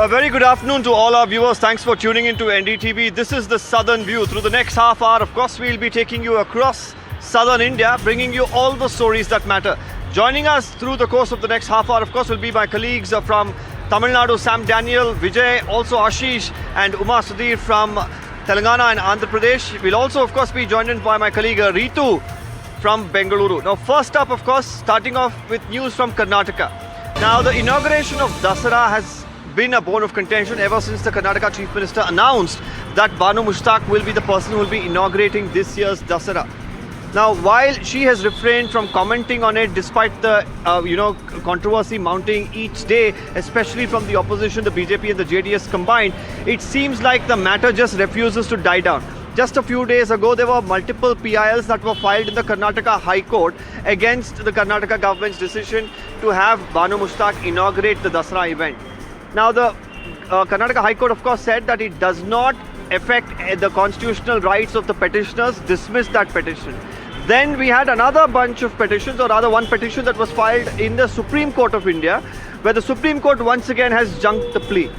A very good afternoon to all our viewers. Thanks for tuning in to NDTV. This is the Southern View. Through the next half hour, of course, we'll be taking you across Southern India, bringing you all the stories that matter. Joining us through the course of the next half hour, of course, will be my colleagues from Tamil Nadu, Sam Daniel, Vijay, also Ashish and Uma Sudhir from Telangana and Andhra Pradesh. We'll also, of course, be joined in by my colleague Ritu from Bengaluru. Now, first up, of course, starting off with news from Karnataka. Now, the inauguration of Dussehra has been a bone of contention ever since the Karnataka Chief Minister announced that Banu Mushtaq will be the person who will be inaugurating this year's Dussehra. Now, while she has refrained from commenting on it despite the controversy mounting each day, especially from the opposition, the BJP and the JDS combined, it seems like the matter just refuses to die down. Just a few days ago, there were multiple PILs that were filed in the Karnataka High Court against the Karnataka government's decision to have Banu Mushtaq inaugurate the Dasara event. Now, the Karnataka High Court, of course, said that it does not affect the constitutional rights of the petitioners, dismissed that petition. Then we had another bunch of petitions, or rather one petition that was filed in the Supreme Court of India, where the Supreme Court once again has junked the plea.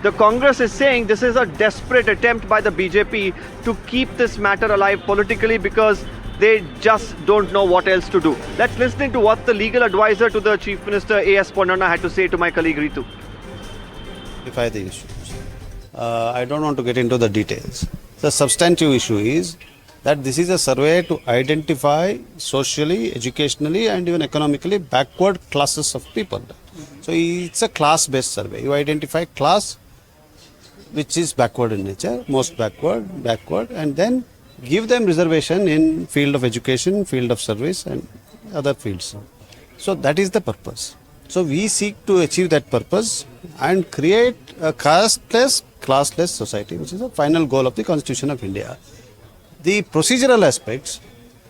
The Congress is saying this is a desperate attempt by the BJP to keep this matter alive politically because they just don't know what else to do. Let's listen to what the legal advisor to the Chief Minister A.S. Ponnanna had to say to my colleague Ritu. The issues. I don't want to get into the details. The substantive issue is that this is a survey to identify socially, educationally and even economically backward classes of people. So it's a class-based survey. You identify class which is backward in nature, most backward, and then give them reservation in field of education, field of service and other fields. So that is the purpose. So we seek to achieve that purpose and create a casteless, classless society, which is the final goal of the Constitution of India. The procedural aspects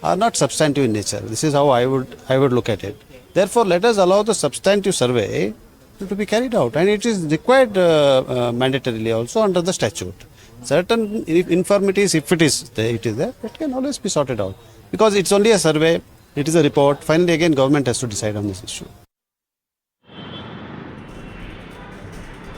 are not substantive in nature. This is how I would look at it. Therefore, let us allow the substantive survey to be carried out, and it is required mandatorily also under the statute. Certain infirmities, if it is there, it can always be sorted out because it's only a survey. It is a report. Finally, again, government has to decide on this issue.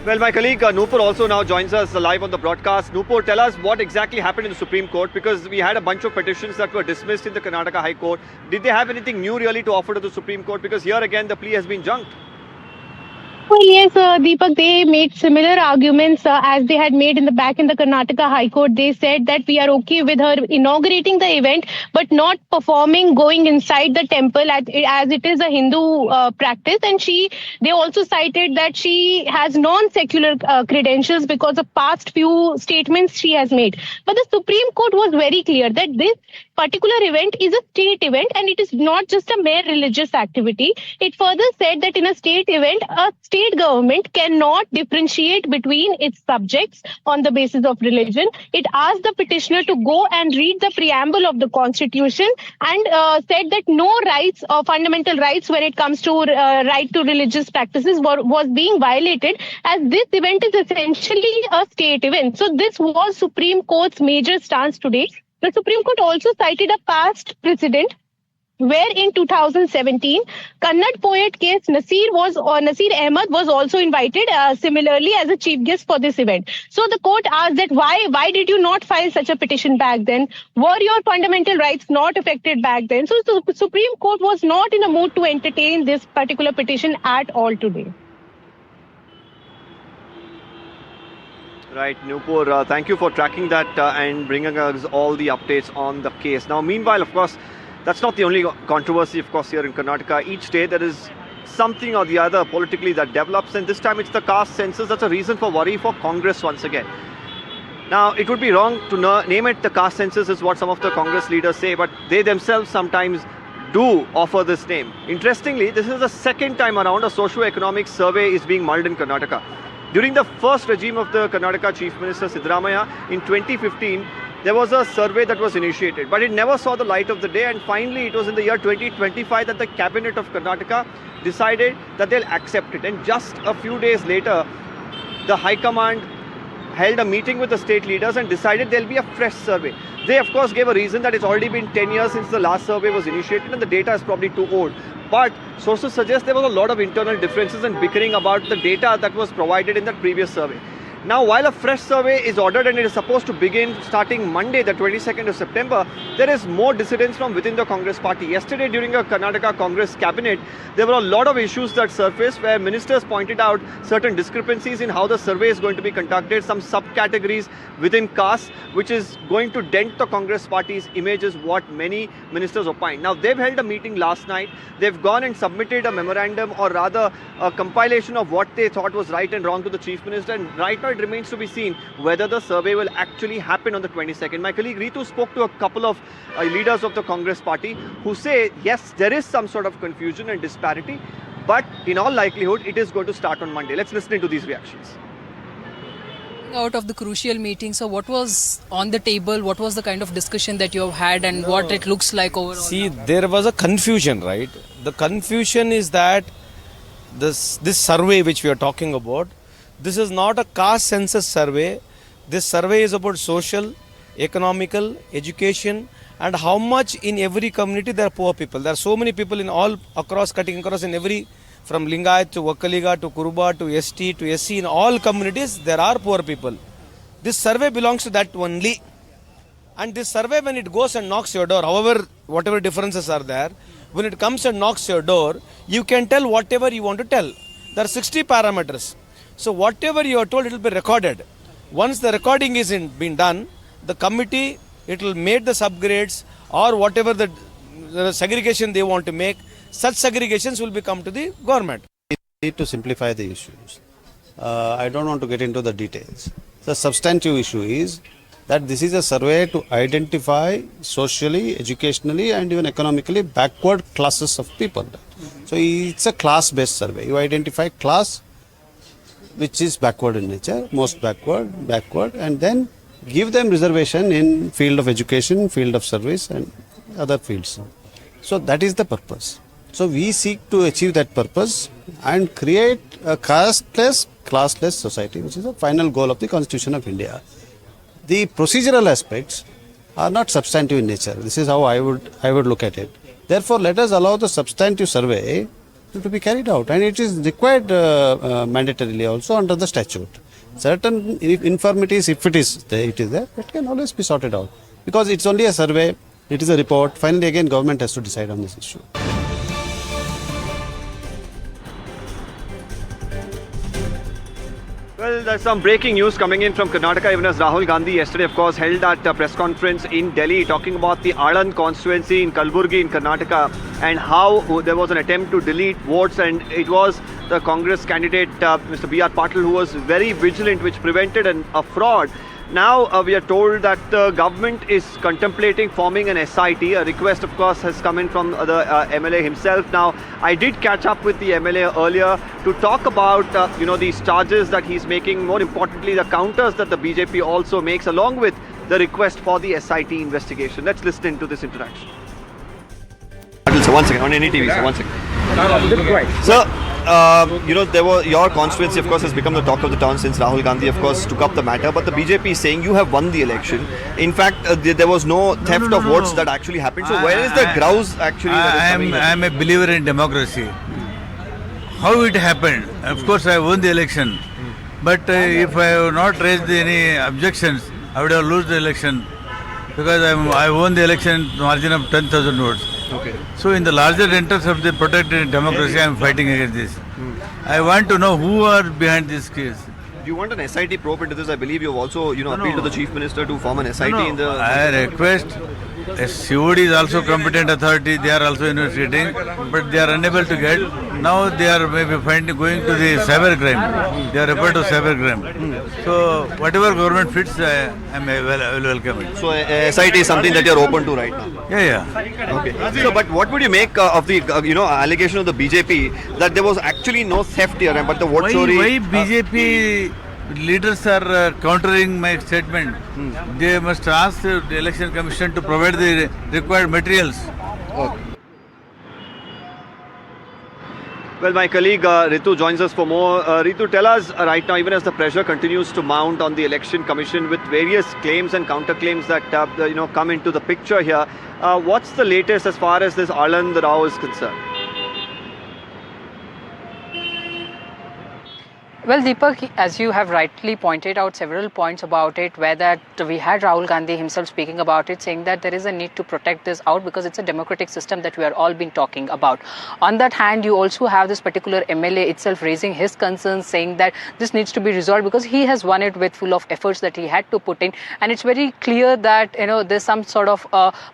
Well, my colleague Nupur also now joins us live on the broadcast. Nupur, tell us what exactly happened in the Supreme Court, because we had a bunch of petitions that were dismissed in the Karnataka High Court. Did they have anything new really to offer to the Supreme Court? Because here again the plea has been junked. Well, yes, Deepak, they made similar arguments as they had made in the Karnataka High Court. They said that we are okay with her inaugurating the event, but not performing, going inside the temple as it is a Hindu practice. And they also cited that she has non-secular credentials because of past few statements she has made. But the Supreme Court was very clear that this particular event is a state event and it is not just a mere religious activity. It further said that in a state event, a state government cannot differentiate between its subjects on the basis of religion. It asked the petitioner to go and read the preamble of the Constitution and said that no rights or fundamental rights when it comes to right to religious practices was being violated, as this event is essentially a state event. So this was Supreme Court's major stance today. The Supreme Court also cited a past precedent where in 2017, Kannada poet case Nasir Ahmed was also invited similarly as a chief guest for this event. So the court asked that why did you not file such a petition back then? Were your fundamental rights not affected back then? So the Supreme Court was not in a mood to entertain this particular petition at all today. Right, Nupur, thank you for tracking that and bringing us all the updates on the case. Now, meanwhile, of course, that's not the only controversy, of course, here in Karnataka. Each day there is something or the other politically that develops, and this time it's the caste census. That's a reason for worry for Congress once again. Now, it would be wrong to name it the caste census, is what some of the Congress leaders say, but they themselves sometimes do offer this name. Interestingly, this is the second time around a socio-economic survey is being mulled in Karnataka. During the first regime of the Karnataka Chief Minister Siddaramaiah in 2015, there was a survey that was initiated, but it never saw the light of the day, and finally it was in the year 2025 that the cabinet of Karnataka decided that they'll accept it. And just a few days later, the High Command held a meeting with the state leaders and decided there'll be a fresh survey. They of course gave a reason that it's already been 10 years since the last survey was initiated and the data is probably too old. But sources suggest there was a lot of internal differences and bickering about the data that was provided in that previous survey. Now, while a fresh survey is ordered and it is supposed to begin starting Monday, the 22nd of September, there is more dissidence from within the Congress party. Yesterday, during a Karnataka Congress cabinet, there were a lot of issues that surfaced where ministers pointed out certain discrepancies in how the survey is going to be conducted, some subcategories within caste, which is going to dent the Congress party's image, is what many ministers opine. Now, they've held a meeting last night. They've gone and submitted a memorandum, or rather a compilation of what they thought was right and wrong to the Chief Minister. And right now, it remains to be seen whether the survey will actually happen on the 22nd. My colleague Ritu spoke to a couple of leaders of the Congress party who say, yes, there is some sort of confusion and disparity, but in all likelihood, it is going to start on Monday. Let's listen into these reactions. Out of the crucial meeting, so what was on the table? What was the kind of discussion that you have had, and what it looks like overall? See, there was a confusion, right? The confusion is that this survey which we are talking about, this is not a caste census survey. This survey is about social, economical, education, and how much in every community there are poor people. There are so many people in all across, cutting across in every, from Lingayat to Vakaliga to Kuruba to ST to SC, in all communities there are poor people. This survey belongs to that only. And this survey, when it goes and knocks your door, however, whatever differences are there, when it comes and knocks your door, you can tell whatever you want to tell. There are 60 parameters. So whatever you are told, it will be recorded. Once the recording is been done, the committee, it will make the subgrades or whatever the segregation they want to make. Such segregations will become to the government. We need to simplify the issues. I don't want to get into the details. The substantive issue is that this is a survey to identify socially, educationally and even economically backward classes of people. So it's a class-based survey. You identify class which is backward in nature, most backward, and then give them reservation in field of education, field of service and other fields. So that is the purpose. So we seek to achieve that purpose and create a casteless, classless society, which is the final goal of the Constitution of India. The procedural aspects are not substantive in nature. This is how I would look at it. Therefore, let us allow the substantive survey to be carried out, and it is required mandatorily also under the statute. Certain infirmities, if it is there, it can always be sorted out, because it's only a survey, it is a report. Finally, again, government has to decide on this issue. Well, there's some breaking news coming in from Karnataka, even as Rahul Gandhi yesterday, of course, held that press conference in Delhi talking about the Aland constituency in Kalburgi in Karnataka and how there was an attempt to delete votes, and it was the Congress candidate, Mr. B.R. Patil, who was very vigilant, which prevented a fraud. Now we are told that the government is contemplating forming an SIT. A request, of course, has come in from the MLA himself. Now, I did catch up with the MLA earlier to talk about these charges that he's making. More importantly, the counters that the BJP also makes, along with the request for the SIT investigation. Let's listen into this interaction. So one second, on NDTV, so one second. Sir, your constituency, of course, has become the talk of the town since Rahul Gandhi, of course, took up the matter. But the BJP is saying you have won the election. In fact, there was no theft of votes that actually happened. So where is the grouse actually? I am a believer in democracy. How it happened? Of course, I won the election. But if I have not raised any objections, I would have lost the election, because I won the election margin of 10,000 votes. Okay. So in the larger interest of the protected democracy, I am fighting against this. I want to know who are behind this case. Do you want an SIT probe into this? I believe you have also, appealed to the Chief Minister to form an SIT in the... I request, COD is also competent authority, they are also investigating, but they are unable to get. Now they are maybe going to the cybercrime. They are referred to cybercrime. So whatever government fits, I will welcome it. So SIT is something that you are open to right now? Yeah. Okay. So, but what would you make of the, allegation of the BJP that there was actually no theft here, but the vote chori... Why BJP leaders are countering my statement? They must ask the Election Commission to provide the required materials. Okay. Well, my colleague Ritu joins us for more. Ritu, tell us right now, even as the pressure continues to mount on the Election Commission with various claims and counterclaims that come into the picture here, what's the latest as far as this Aland Rao is concerned? Well, Deepak, as you have rightly pointed out several points about it, where that we had Rahul Gandhi himself speaking about it, saying that there is a need to protect this out because it's a democratic system that we are all been talking about. On that hand, you also have this particular MLA itself raising his concerns, saying that this needs to be resolved because he has won it with full of efforts that he had to put in, and it's very clear that there's some sort of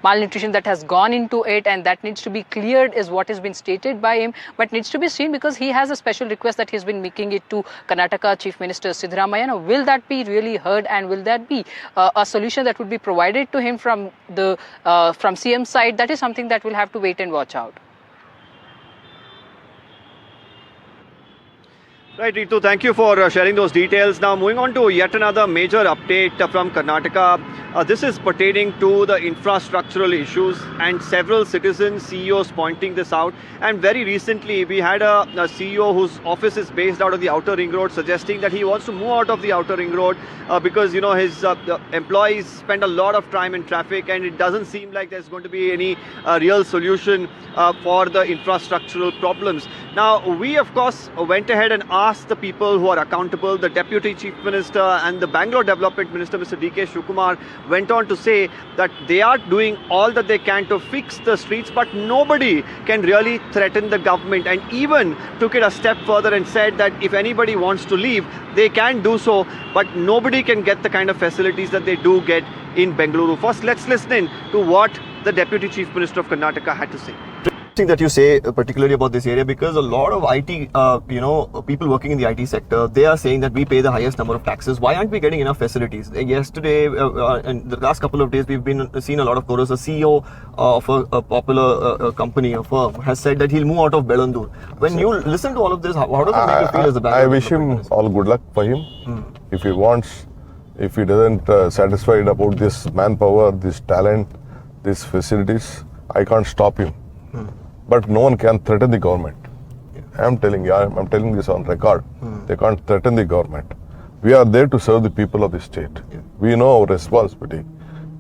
malnutrition that has gone into it, and that needs to be cleared is what has been stated by him, but needs to be seen because he has a special request that he's been making it to Karnataka Chief Minister Siddaramaiah. Now, will that be really heard, and will that be a solution that would be provided to him from the from CM side? That is something that we'll have to wait and watch out. Right, Ritu, thank you for sharing those details. Now, moving on to yet another major update from Karnataka. This is pertaining to the infrastructural issues and several citizens, CEOs pointing this out. And very recently, we had a CEO whose office is based out of the outer ring road suggesting that he wants to move out of the outer ring road because, his employees spend a lot of time in traffic, and it doesn't seem like there's going to be any real solution for the infrastructural problems. Now, we, of course, went ahead and asked the people who are accountable. The Deputy Chief Minister and the Bangalore Development Minister, Mr. D.K. Shivakumar, went on to say that they are doing all that they can to fix the streets, but nobody can really threaten the government, and even took it a step further and said that if anybody wants to leave, they can do so, but nobody can get the kind of facilities that they do get in Bengaluru. First, let's listen in to what the Deputy Chief Minister of Karnataka had to say. That you say particularly about this area, because a lot of IT, people working in the IT sector, they are saying that we pay the highest number of taxes. Why aren't we getting enough facilities? Yesterday and the last couple of days, we've been seen a lot of chorus. A CEO of a popular company, a firm, has said that he'll move out of Belandur. When you listen to all of this, how does it make you feel as a Bangalore? I wish him all good luck for him. If he wants, if he doesn't satisfied about this manpower, this talent, these facilities, I can't stop him. But no one can threaten the government. I'm telling you, I'm telling this on record. They can't threaten the government. We are there to serve the people of the state. We know our responsibility.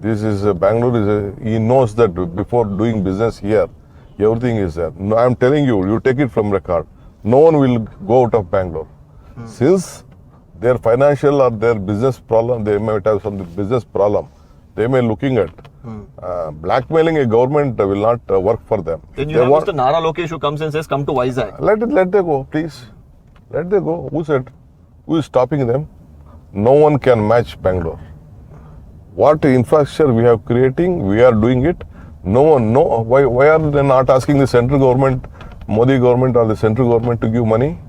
This is Bangalore. He knows that before doing business here, everything is there. No, I'm telling you, you take it from record. No one will go out of Bangalore. Since their financial or their business problem, they might have some business problem. They may looking at blackmailing a government will not work for them. Then you have Mr. Nara Lokesh who comes and says, come to Vizag. Let them go, please. Let them go. Who said? Who is stopping them? No one can match Bangalore. What infrastructure we have creating, we are doing it. No one, no. Why are they not asking the central government, Modi government or the central government to give money?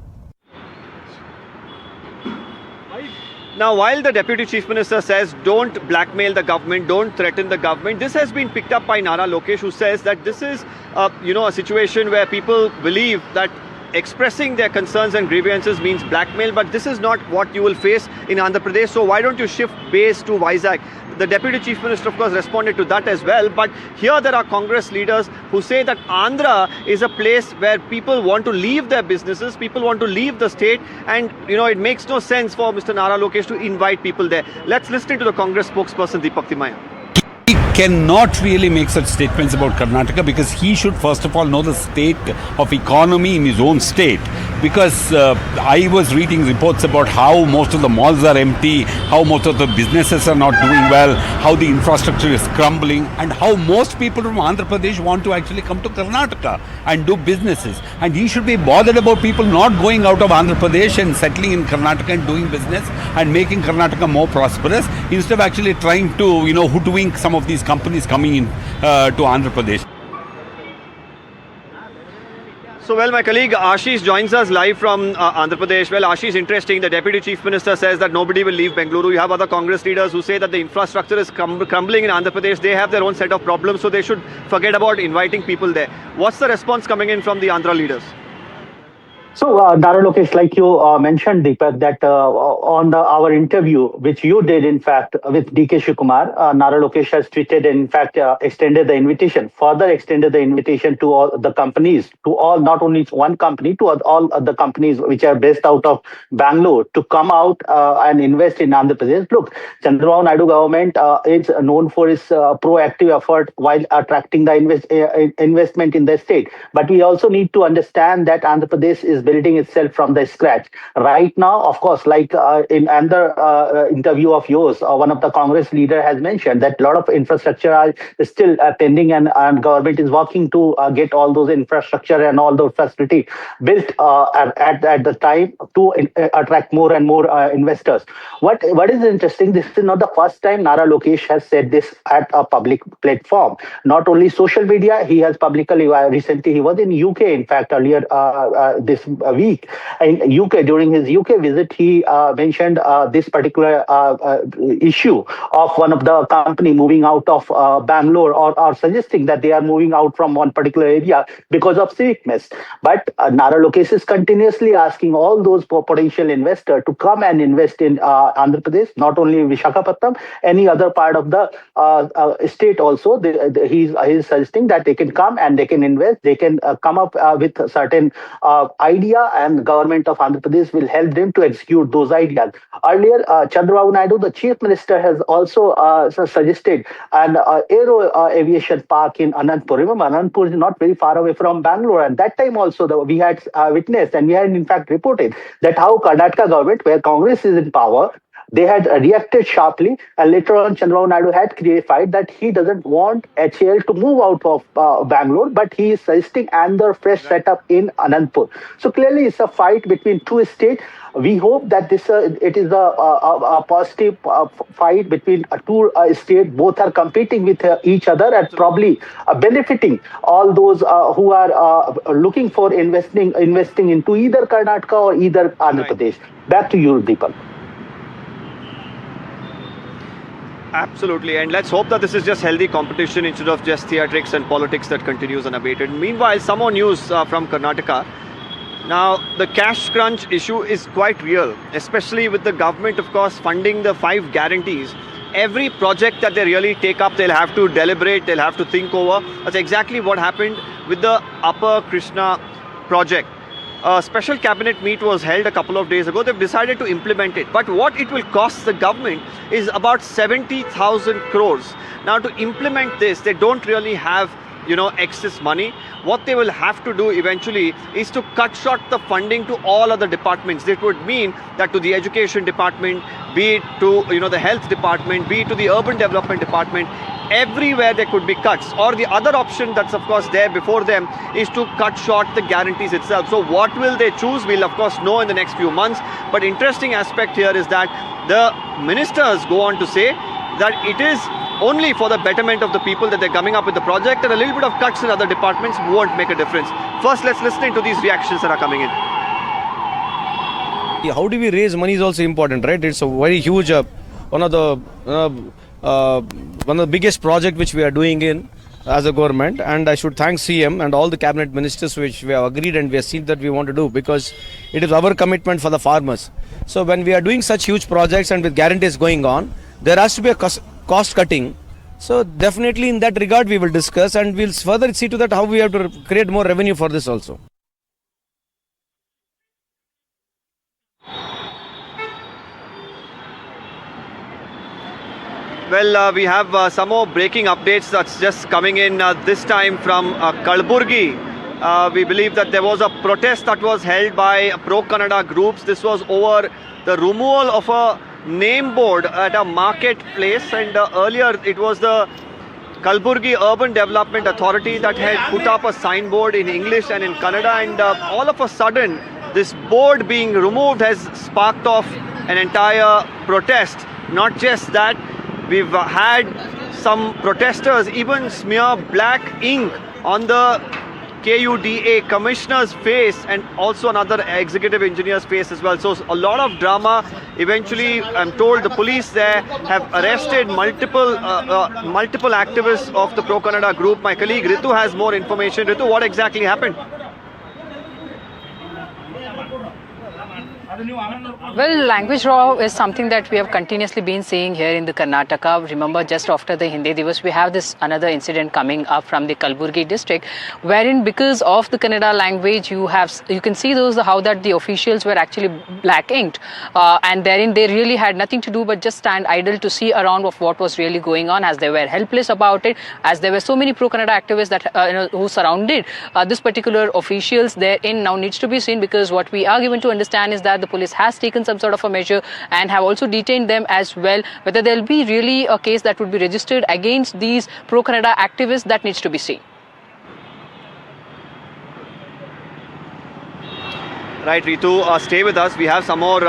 Now, while the Deputy Chief Minister says don't blackmail the government, don't threaten the government, this has been picked up by Nara Lokesh, who says that this is, a situation where people believe that expressing their concerns and grievances means blackmail, but this is not what you will face in Andhra Pradesh. So why don't you shift base to Vizag? The Deputy Chief Minister, of course, responded to that as well. But here there are Congress leaders who say that Andhra is a place where people want to leave their businesses, people want to leave the state, and it makes no sense for Mr. Nara Lokesh to invite people there. Let's listen to the Congress spokesperson Deepak Timaya. He cannot really make such statements about Karnataka because he should first of all know the state of economy in his own state. Because I was reading reports about how most of the malls are empty, how most of the businesses are not doing well, how the infrastructure is crumbling, and how most people from Andhra Pradesh want to actually come to Karnataka and do businesses. And he should be bothered about people not going out of Andhra Pradesh and settling in Karnataka and doing business and making Karnataka more prosperous, instead of actually trying to, hoodwink some of these companies coming in to Andhra Pradesh. So, well, my colleague Ashish joins us live from Andhra Pradesh. Well, Ashish, interesting. The Deputy Chief Minister says that nobody will leave Bengaluru. You have other Congress leaders who say that the infrastructure is crumbling in Andhra Pradesh. They have their own set of problems, so they should forget about inviting people there. What's the response coming in from the Andhra leaders? So, Nara Lokesh, like you mentioned, Deepak, that on our interview, which you did, in fact, with D.K. Shivakumar, Nara Lokesh has tweeted and, in fact, further extended the invitation to all the companies, not only one company, to all the companies which are based out of Bangalore to come out and invest in Andhra Pradesh. Look, Chandrababu Naidu government is known for its proactive effort while attracting the investment in the state. But we also need to understand that Andhra Pradesh is is building itself from the scratch. Right now, of course, like in another interview of yours, one of the Congress leader has mentioned that a lot of infrastructure are still pending, and government is working to get all those infrastructure and all those facilities built at the time to attract more and more investors. What is interesting, this is not the first time Nara Lokesh has said this at a public platform. Not only social media, he has publicly, recently he was in UK, in fact, earlier this week. In UK, during his UK visit, he mentioned this particular issue of one of the company moving out of Bangalore, or suggesting that they are moving out from one particular area because of civic mess. But Nara Lokesh is continuously asking all those potential investors to come and invest in Andhra Pradesh, not only Visakhapatnam, any other part of the state also. He's suggesting that they can come and they can invest, they can come up with a certain idea, and government of Andhra Pradesh will help them to execute those ideas. Earlier, Chandrababu Naidu, the chief minister, has also suggested an aero aviation park in Anantapur. Remember, Anantapur is not very far away from Bangalore, and that time also we had witnessed, and we had in fact reported that how Karnataka government, where Congress is in power, they had reacted sharply, and later on Chandrababu Naidu had clarified that he doesn't want HAL to move out of Bangalore, but he is suggesting another fresh setup in Anantapur. So clearly it's a fight between two states. We hope that it is a positive fight between two states. Both are competing with each other and probably benefiting all those who are looking for investing into either Karnataka or either Andhra Pradesh. Back to you, Deepak. Absolutely, and let's hope that this is just healthy competition instead of just theatrics and politics that continues unabated. Meanwhile, some more news from Karnataka. Now, the cash crunch issue is quite real, especially with the government, of course, funding the 5 guarantees. Every project that they really take up, they'll have to deliberate, they'll have to think over. That's exactly what happened with the Upper Krishna project. A special cabinet meet was held a couple of days ago. They've decided to implement it. But what it will cost the government is about 70,000 crores. Now, to implement this, they don't really have, excess money. What they will have to do eventually is to cut short the funding to all other departments. That would mean that to the education department, be it to, the health department, be it to the urban development department, everywhere there could be cuts. Or the other option that's of course there before them is to cut short the guarantees itself. So what will they choose? We'll of course know in the next few months. But interesting aspect here is that the ministers go on to say that it is only for the betterment of the people that they're coming up with the project, and a little bit of cuts in other departments won't make a difference. First, let's listen into these reactions that are coming in. How do we raise money is also important, right? It's a very huge, one of the biggest project which we are doing in as a government, and I should thank CM and all the cabinet ministers which we have agreed and we have seen that we want to do, because it is our commitment for the farmers. So when we are doing such huge projects and with guarantees going on, there has to be a cost cutting. So definitely in that regard we will discuss, and we'll further see to that how we have to create more revenue for this also. Well, we have some more breaking updates that's just coming in this time from Kalaburgi. We believe that there was a protest that was held by pro-Kannada groups. This was over the removal of a name board at a marketplace, and earlier it was the Kalaburgi Urban Development Authority that had put up a signboard in English and in Kannada, and all of a sudden this board being removed has sparked off an entire protest. Not just that, we've had some protesters even smear black ink on the KUDA commissioner's face and also another executive engineer's face as well. So a lot of drama. Eventually, I'm told the police there have arrested multiple activists of the pro-Kannada group. My colleague Ritu has more information. Ritu, what exactly happened? Well, language law is something that we have continuously been seeing here in the Karnataka. Remember, just after the Hindi Divas, we have this another incident coming up from the Kalburgi district, wherein because of the Kannada language, you can see how that the officials were actually black inked, and therein they really had nothing to do but just stand idle to see around of what was really going on, as they were helpless about it, as there were so many pro-Kannada activists that who surrounded this particular officials therein. Now needs to be seen, because what we are given to understand is that the police has taken some sort of a measure and have also detained them as well. Whether there will be really a case that would be registered against these pro-Kannada activists, that needs to be seen. Right, Ritu, stay with us. We have some more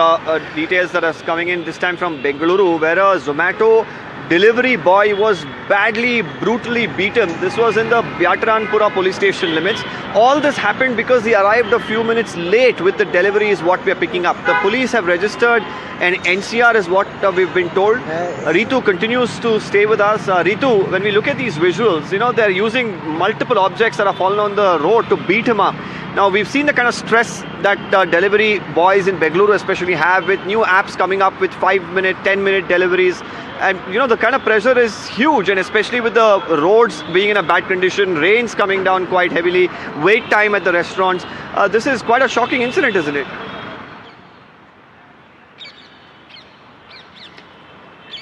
details that are coming in, this time from Bengaluru, where a Zomato delivery boy was badly, brutally beaten. This was in the Byatranpura police station limits. All this happened because he arrived a few minutes late with the delivery, is what we are picking up. The police have registered an NCR, is what we've been told. Ritu continues to stay with us. Ritu, when we look at these visuals, they're using multiple objects that are fallen on the road to beat him up. Now, we've seen the kind of stress that delivery boys in Bengaluru especially have, with new apps coming up with 5-minute, 10-minute deliveries. And, the kind of pressure is huge, and especially with the roads being in a bad condition, rains coming down quite heavily, wait time at the restaurants. This is quite a shocking incident, isn't it?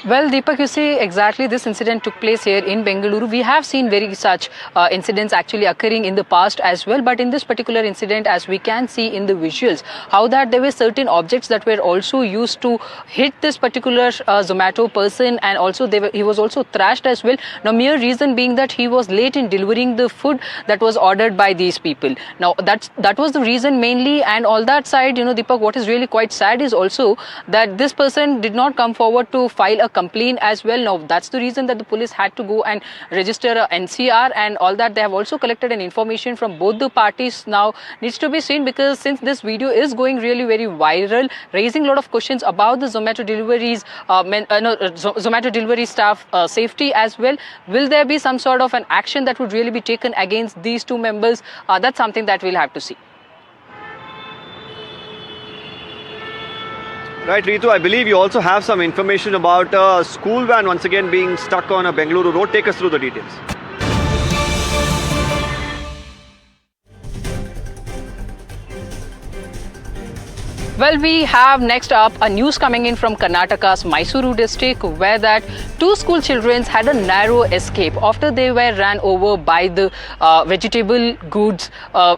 Well, Deepak, you see, exactly this incident took place here in Bengaluru. We have seen very such incidents actually occurring in the past as well. But in this particular incident, as we can see in the visuals, how that there were certain objects that were also used to hit this particular Zomato person, and also he was also thrashed as well. Now, mere reason being that he was late in delivering the food that was ordered by these people. Now, that was the reason mainly, and all that side, Deepak, what is really quite sad is also that this person did not come forward to file a complaint as well. Now, that's the reason that the police had to go and register a NCR and all that. They have also collected an information from both the parties. Now, needs to be seen, because since this video is going really very viral, raising a lot of questions about the Zomato deliveries, Zomato delivery staff safety as well. Will there be some sort of an action that would really be taken against these two members? That's something that we'll have to see. Right, Ritu, I believe you also have some information about a school van once again being stuck on a Bengaluru road. Take us through the details. Well, we have next up a news coming in from Karnataka's Mysuru district, where that two school children had a narrow escape after they were ran over by the vegetable goods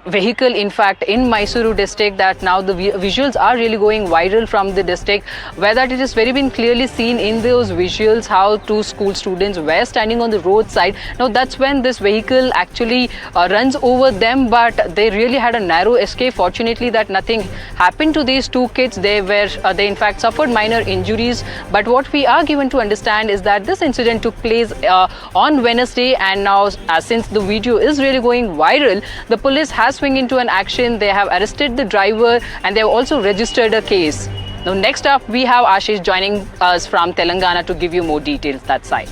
vehicle, in fact, in Mysuru district. That now the visuals are really going viral from the district, where that it is very been clearly seen in those visuals how two school students were standing on the roadside. Now, that's when this vehicle actually runs over them, but they really had a narrow escape. Fortunately, that nothing happened to these two kids. They in fact suffered minor injuries, but what we are given to understand is that this incident took place on Wednesday, and now since the video is really going viral, the police has swung into an action. They have arrested the driver and they have also registered a case. Now, next up we have Ashish joining us from Telangana to give you more details that side.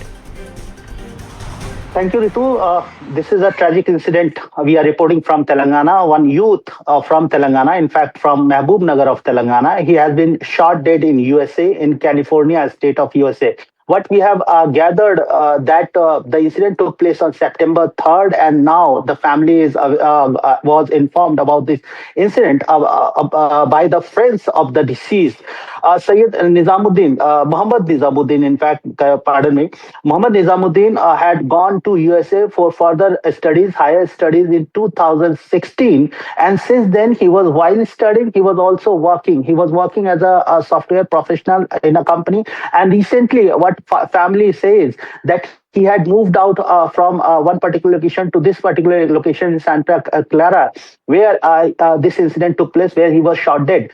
Thank you, Ritu. This is a tragic incident we are reporting from Telangana. One youth from Telangana, in fact from Mahbub Nagar of Telangana, he has been shot dead in USA, in California, state of USA. What we have gathered that the incident took place on September 3rd, and now the family was informed about this incident by the friends of the deceased. Sayyid Nizamuddin, Muhammad Nizamuddin, in fact, pardon me, Muhammad Nizamuddin had gone to USA for further studies, higher studies in 2016. And since then, while studying, he was also working. He was working as a software professional in a company. And recently, what family says that he had moved out from one particular location to this particular location in Santa Clara, where this incident took place, where he was shot dead.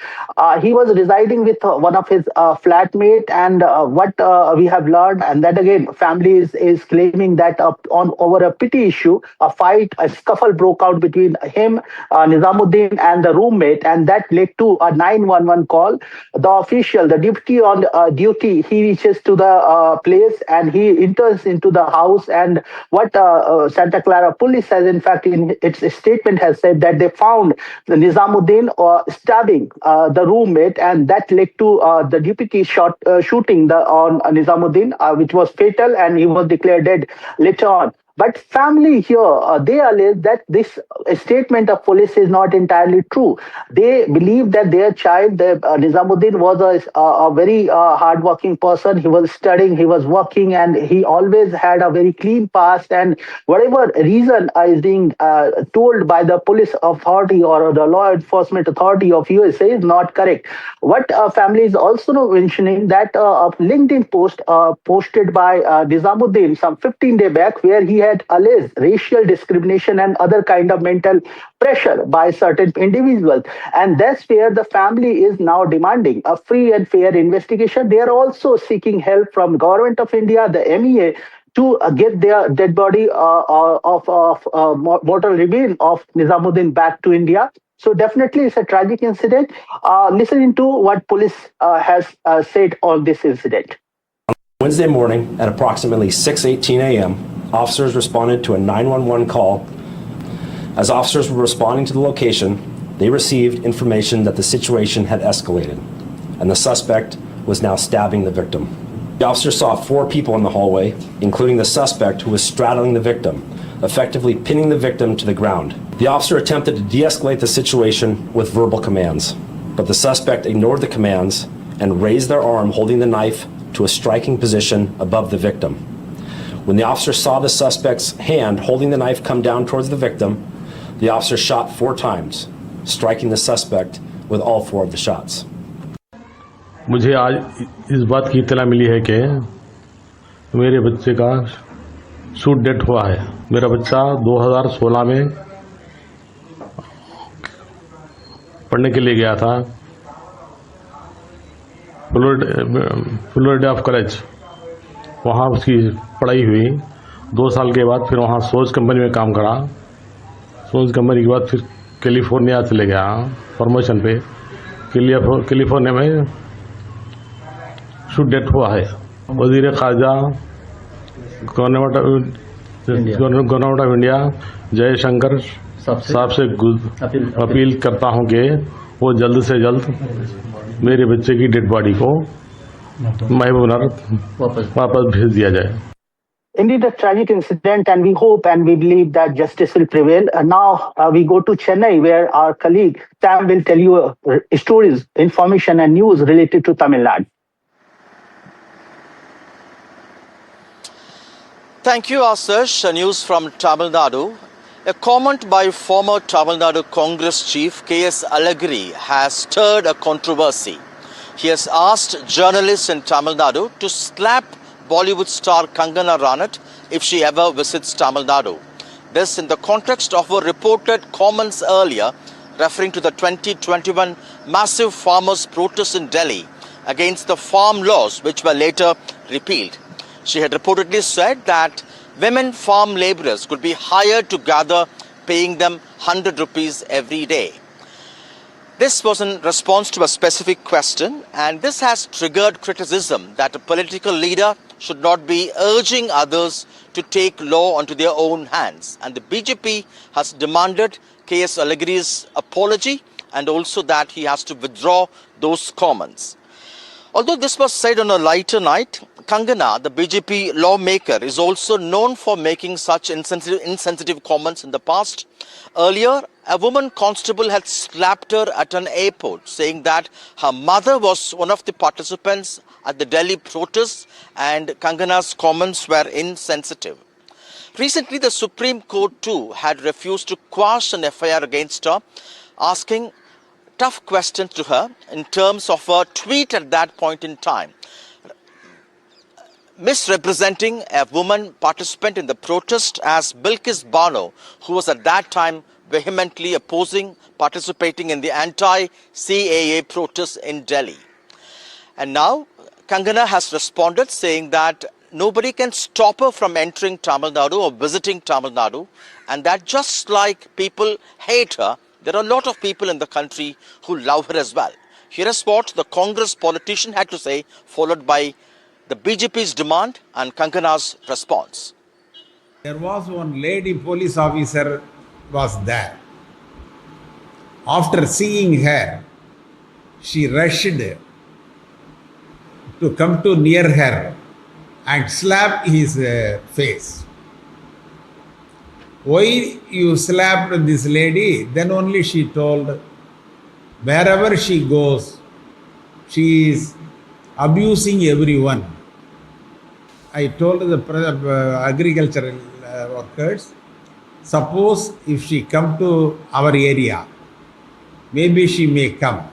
He was residing with one of his flatmate, and what we have learned, and that again, family is claiming that over a petty issue, a scuffle broke out between him, Nizamuddin, and the roommate, and that led to a 911 call. The official, the deputy on duty, he reaches to the place and he enters into into the house. And what Santa Clara police has, in fact, in its statement has said that they found the Nizamuddin stabbing the roommate, and that led to the deputy shooting on Nizamuddin, which was fatal, and he was declared dead later on. But family here, they allege that this statement of police is not entirely true. They believe that their child, Nizamuddin, was a very hardworking person. He was studying, he was working, and he always had a very clean past. And whatever reason is being told by the police authority or the law enforcement authority of USA is not correct. What family is also mentioning that a LinkedIn post posted by Nizamuddin some 15 days back, where he had alleged racial discrimination and other kind of mental pressure by certain individuals. And that's where the family is now demanding a free and fair investigation. They are also seeking help from Government of India, the MEA, to get their dead body of mortal remain of Nizamuddin back to India. So definitely it's a tragic incident. Listening to what police has said on this incident. Wednesday morning at approximately 6:18 a.m., officers responded to a 911 call. As officers were responding to the location, they received information that the situation had escalated, and the suspect was now stabbing the victim. The officers saw 4 people in the hallway, including the suspect who was straddling the victim, effectively pinning the victim to the ground. The officer attempted to de-escalate the situation with verbal commands, but the suspect ignored the commands and raised their arm holding the knife to a striking position above the victim. When the officer saw the suspect's hand holding the knife come down towards the victim, the officer shot 4 times, striking the suspect with all 4 of the shots. मुझे आज इस बात की इत्तला मिली है कि मेरे बच्चे का शूट डेथ हुआ है। मेरा बच्चा 2016 में पढ़ने के लिए गया था फ्लोरिडा कॉलेज। वहाँ उसकी पढ़ाई हुई। 2 साल के बाद फिर वहाँ सोच कंपनी में काम करा। सोच कंपनी के बाद फिर कैलिफोर्निया चले गया प्रमोशन पे। कैलिफोर्निया में शूट डेथ हुआ है। वजीर खारजा गवर्नमेंट ऑफ इंडिया जयशंकर साहब से अपील करता हूँ कि वो जल्द से जल्द मेरे बच्चे की डेड बॉडी को महबूबनगर वापस भेज दिया जाए। Indeed, a tragic incident, and we hope and we believe that justice will prevail. Now we go to Chennai, where our colleague Sam will tell you stories, information, and news related to Tamil Nadu. Thank you, Ashish. News from Tamil Nadu. A comment by former Tamil Nadu Congress chief K.S. Alagiri has stirred a controversy. He has asked journalists in Tamil Nadu to slap Bollywood star Kangana Ranaut if she ever visits Tamil Nadu. This in the context of her reported comments earlier referring to the 2021 massive farmers' protests in Delhi against the farm laws which were later repealed. She had reportedly said that women farm labourers could be hired to gather, paying them 100 rupees every day. This was in response to a specific question, and this has triggered criticism that a political leader should not be urging others to take law onto their own hands. And the BJP has demanded K.S. Alagiri's apology and also that he has to withdraw those comments. Although this was said on a lighter night, Kangana, the BJP lawmaker, is also known for making such insensitive comments in the past. Earlier, a woman constable had slapped her at an airport, saying that her mother was one of the participants at the Delhi protests and Kangana's comments were insensitive. Recently, the Supreme Court too had refused to quash an FIR against her, asking tough questions to her in terms of her tweet at that point in time, misrepresenting a woman participant in the protest as Bilkis Banu, who was at that time vehemently opposing participating in the anti-CAA protests in Delhi. And now Kangana has responded saying that nobody can stop her from entering Tamil Nadu or visiting Tamil Nadu, and that just like people hate her, there are a lot of people in the country who love her as well. Here is what the Congress politician had to say, followed by the BJP's demand and Kangana's response. There was one lady police officer was there. After seeing her, she rushed to come to near her and slap his face. Why you slapped this lady? Then only she told, wherever she goes, she is abusing everyone. I told the agricultural workers, suppose if she come to our area, maybe she may come.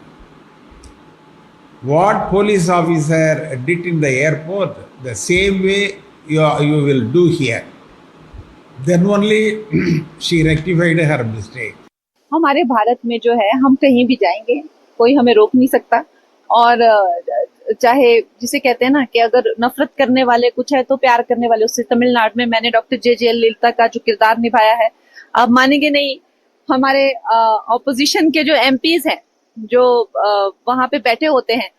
What police officer did in the airport, the same way you will do here. Then only she rectified her mistake. हमारे भारत में जो है हम कहीं भी जाएंगे, कोई हमें रोक नहीं सकता। और चाहे जिसे कहते हैं ना कि अगर नफरत करने वाले कुछ है तो प्यार करने वाले उससे। तमिलनाडु में मैंने डॉक्टर जे ललिता का जो किरदार निभाया है, आप मानेंगे नहीं, हमारे ऑपोजिशन के जो एमपीज हैं जो वहां पे बैठे होते हैं,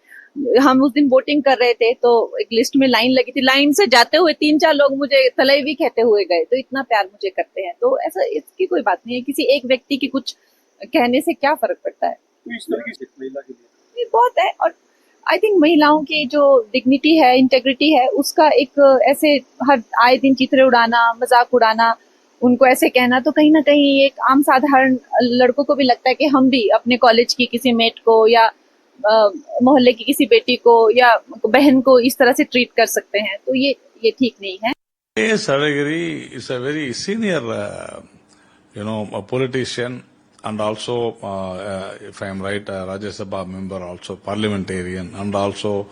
हम उस दिन वोटिंग कर रहे थे तो एक लिस्ट में लाइन लगी थी, लाइन से जाते हुए 3-4 लोग मुझे तलई भी कहते हुए गए। तो इतना प्यार मुझे करते हैं, तो ऐसा इसकी कोई बात नहीं है। किसी एक व्यक्ति की कुछ कहने से क्या फर्क पड़ता है? तो इस तरह की महिला के लिए बहुत है। और आई थिंक महिलाओं की जो डिग्निटी है, इंटेग्रिटी है, उसका एक ऐसे हर आए दिन चित्रे उड़ाना, मजाक उड़ाना, उनको ऐसे कहना, तो कहीं ना कहीं एक आम साधारण लड़कों को भी लगता है कि हम भी अपने कॉलेज की किसी मेट को या मोहल्ले की किसी बेटी को या बहन को इस तरह से ट्रीट कर सकते हैं, तो ये ठीक नहीं है। Yes, I agree. Is a very senior, a politician, and also, if I am right, Rajya Sabha member, also parliamentarian, and also,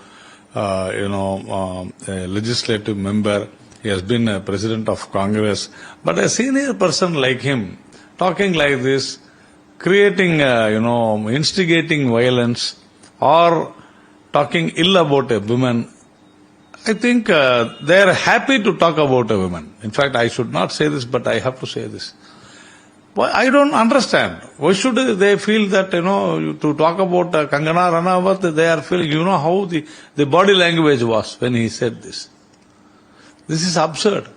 a legislative member. He has been a president of Congress. But a senior person like him, talking like this, creating, instigating violence, or talking ill about a woman, I think they are happy to talk about a woman. In fact, I should not say this, but I have to say this. Well, I don't understand. Why should they feel that, to talk about Kangana Ranawat, they are feeling, how the body language was when he said this. This is absurd.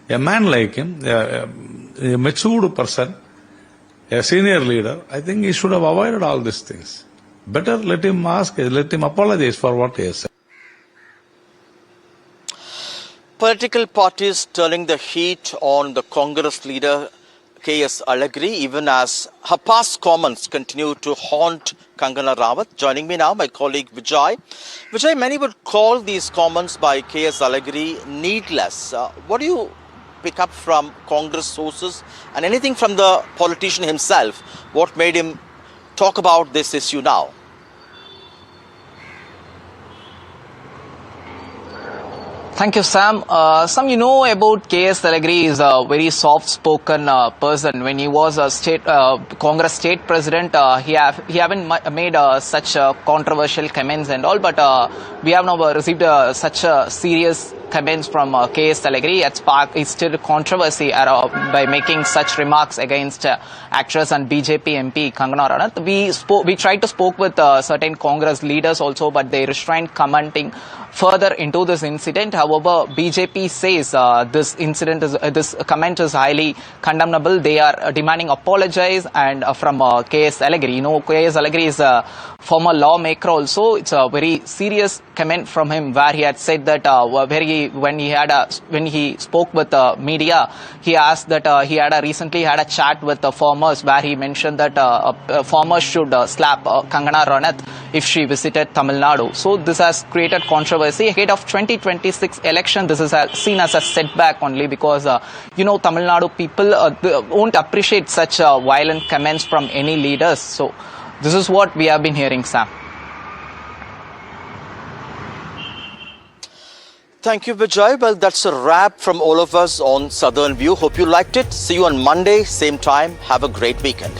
A man like him, a matured person, a senior leader, I think he should have avoided all these things. Better let him apologize for what he has said. Political parties turning the heat on the Congress leader K.S. Alagri, even as her past comments continue to haunt Kangana Rawat. Joining me now, my colleague Vijay. Vijay, many would call these comments by K.S. Alagri needless. What do you pick up from Congress sources and anything from the politician himself? What made him talk about this issue now? Thank you, Sam. Sam, you know about K.S. Alagri is a very soft-spoken person. When he was a Congress state president, he haven't made such controversial comments and all, but we have now received such serious comments from K.S. Alagri. It sparked still controversy by making such remarks against actress and BJP MP Kangana Ranaut. We tried to speak with certain Congress leaders also, but they restrained commenting further into this incident. However, BJP says this comment is highly condemnable. They are demanding apologize and from K.S. Alagri. K.S. Alagri is a former lawmaker also. It's a very serious comment from him where he had said that when he spoke with the media, he asked that he had recently had a chat with the farmers where he mentioned that farmers should slap Kangana Ranaut if she visited Tamil Nadu. So this has created controversy ahead of 2026 election. This is seen as a setback only because Tamil Nadu people won't appreciate such violent comments from any leaders. So this is what we have been hearing, Sam. Thank you, Vijay. Well, that's a wrap from all of us on Southern View. Hope you liked it. See you on Monday, same time. Have a great weekend.